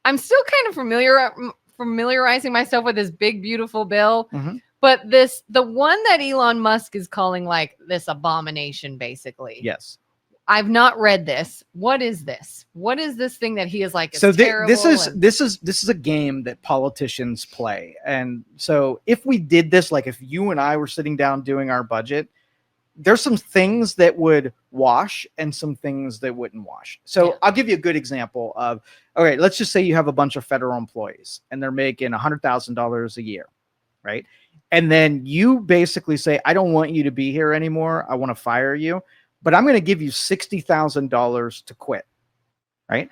I'm still kind of familiarizing myself with this big, beautiful bill. Mm-hmm. But the one that Elon Musk is calling like this abomination, basically. Yes. I've not read this. What is this? What is this thing that he is like? So this is a game that politicians play. And so if we did this, like if you and I were sitting down doing our budget, there's some things that would wash and some things that wouldn't wash. So I'll give you a good example of, okay, let's just say you have a bunch of federal employees and they're making $100,000 a year, right? And then you basically say, I don't want you to be here anymore. I want to fire you, but I'm going to give you $60,000 to quit, right?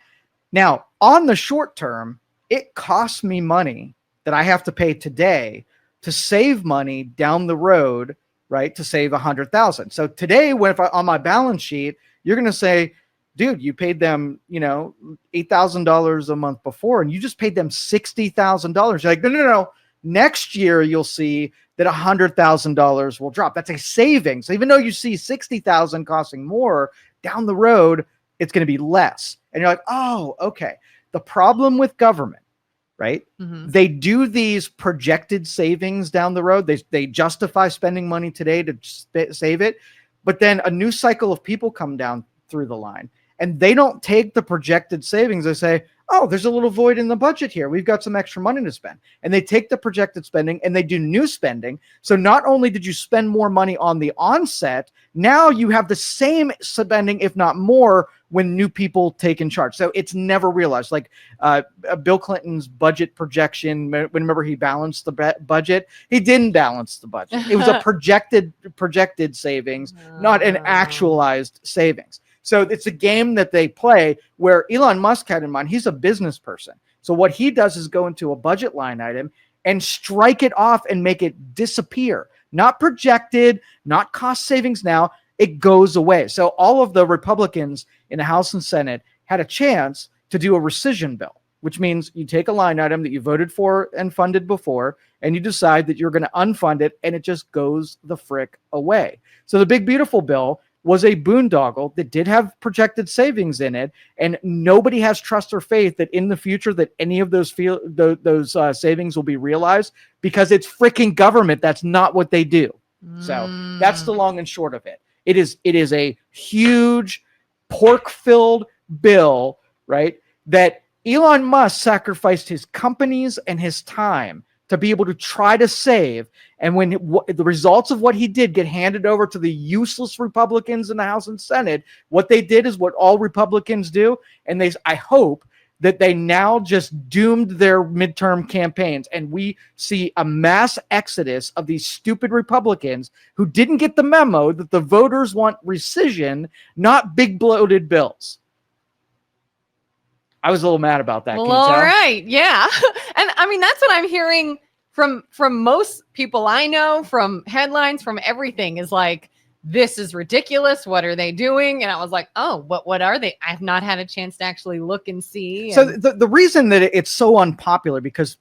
Now, on the short term, it costs me money that I have to pay today to save money down the road, right? To save 100,000. So today, on my balance sheet, you're going to say, dude, you paid them, $8,000 a month before, and you just paid them $60,000. You're like, no. Next year, you'll see that $100,000 will drop. That's a savings. So even though you see 60,000 costing more down the road, it's going to be less. And you're like, oh, okay. The problem with government, right? Mm-hmm. They do these projected savings down the road. They justify spending money today to save it. But then a new cycle of people come down through the line and they don't take the projected savings. They say, oh, there's a little void in the budget here. We've got some extra money to spend. And they take the projected spending and they do new spending. So not only did you spend more money on the onset, now you have the same spending, if not more, when new people take in charge. So it's never realized. Like Bill Clinton's budget projection, remember he balanced the budget? He didn't balance the budget. It was a projected savings, not an actualized savings. So it's a game that they play where Elon Musk had in mind, he's a business person. So what he does is go into a budget line item and strike it off and make it disappear. Not projected, not cost savings now. It goes away. So all of the Republicans in the House and Senate had a chance to do a rescission bill, which means you take a line item that you voted for and funded before, and you decide that you're going to unfund it, and it just goes the frick away. So the big, beautiful bill was a boondoggle that did have projected savings in it, and nobody has trust or faith that in the future that any of those savings will be realized because it's freaking government. That's not what they do. So that's the long and short of it. It is a huge pork-filled bill, right, that Elon Musk sacrificed his companies and his time to be able to try to save. And when the results of what he did get handed over to the useless Republicans in the House and Senate, what they did is what all Republicans do. And I hope that they now just doomed their midterm campaigns. And we see a mass exodus of these stupid Republicans who didn't get the memo that the voters want rescission, not big bloated bills. I was a little mad about that. Well, all right. Yeah. And I mean, that's what I'm hearing from most people I know, from headlines, from everything, is like, this is ridiculous. What are they doing? And I was like, oh, what are they? I've not had a chance to actually look and see. So the reason that it's so unpopular, because,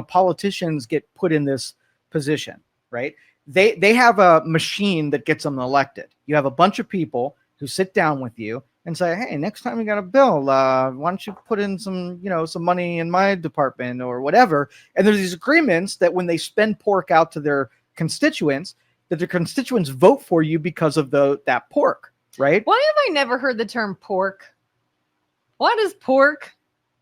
politicians get put in this position, right? They have a machine that gets them elected. You have a bunch of people who sit down with you and say, hey, next time you got a bill, why don't you put in some money in my department or whatever? And there's these agreements that when they spend pork out to their constituents, that their constituents vote for you because of that pork, right? Why have I never heard the term pork? What is pork?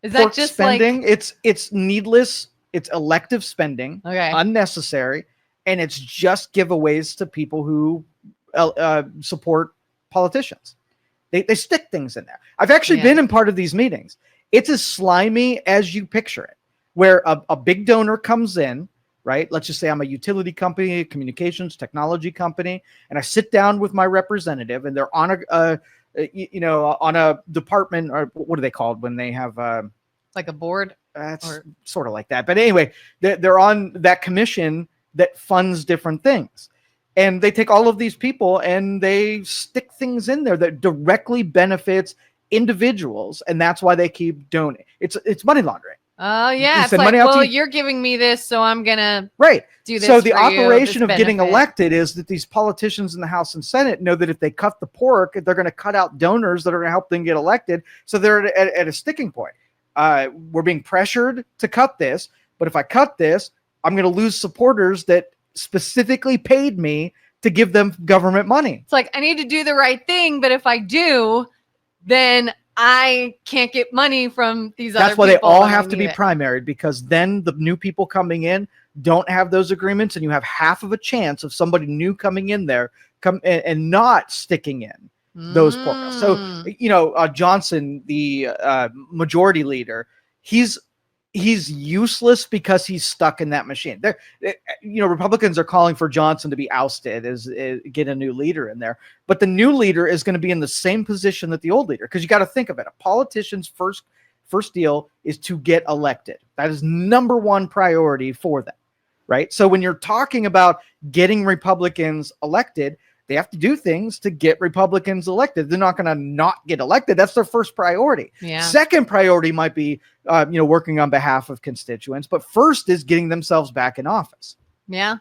Is pork that just spending? Like... It's needless. It's elective spending, okay, unnecessary, and it's just giveaways to people who support politicians. They stick things in there. I've actually been in part of these meetings. It's as slimy as you picture it, where a big donor comes in, right? Let's just say I'm a utility company, a communications technology company, and I sit down with my representative, and they're on on a department, or what are they called when they have like a board? That's sort of like that. But anyway, they're on that commission that funds different things. And they take all of these people and they stick things in there that directly benefits individuals. And that's why they keep donating. It's money laundering. Oh, yeah. It's like, well, you're giving me this, so I'm going to do this. So the operation of getting elected is that these politicians in the House and Senate know that if they cut the pork, they're going to cut out donors that are going to help them get elected. So they're at a sticking point. we're being pressured to cut this, but if I cut this, I'm going to lose supporters that specifically paid me to give them government money. It's like, I need to do the right thing, but if I do, then I can't get money from these other people. That's why they all have to be primaried, because then the new people coming in don't have those agreements, and you have half of a chance of somebody new coming in there and not sticking in those portals. So, Johnson, the majority leader, he's useless because he's stuck in that machine. Republicans are calling for Johnson to be ousted, get a new leader in there. But the new leader is going to be in the same position that the old leader, because you got to think of it. A politician's first deal is to get elected. That is number one priority for them, right? So when you're talking about getting Republicans elected, they have to do things to get Republicans elected. They're not going to not get elected. That's their first priority. Yeah. Second priority might be, working on behalf of constituents. But first is getting themselves back in office. Yeah.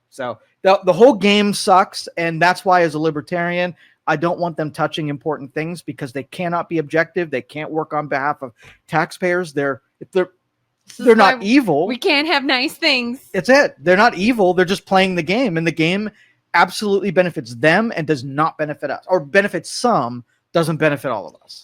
So the whole game sucks. And that's why, as a libertarian, I don't want them touching important things, because they cannot be objective. They can't work on behalf of taxpayers. They're not evil. We can't have nice things. It's it. They're not evil. They're just playing the game, and the game absolutely benefits them and does not benefit us, or benefits some, doesn't benefit all of us.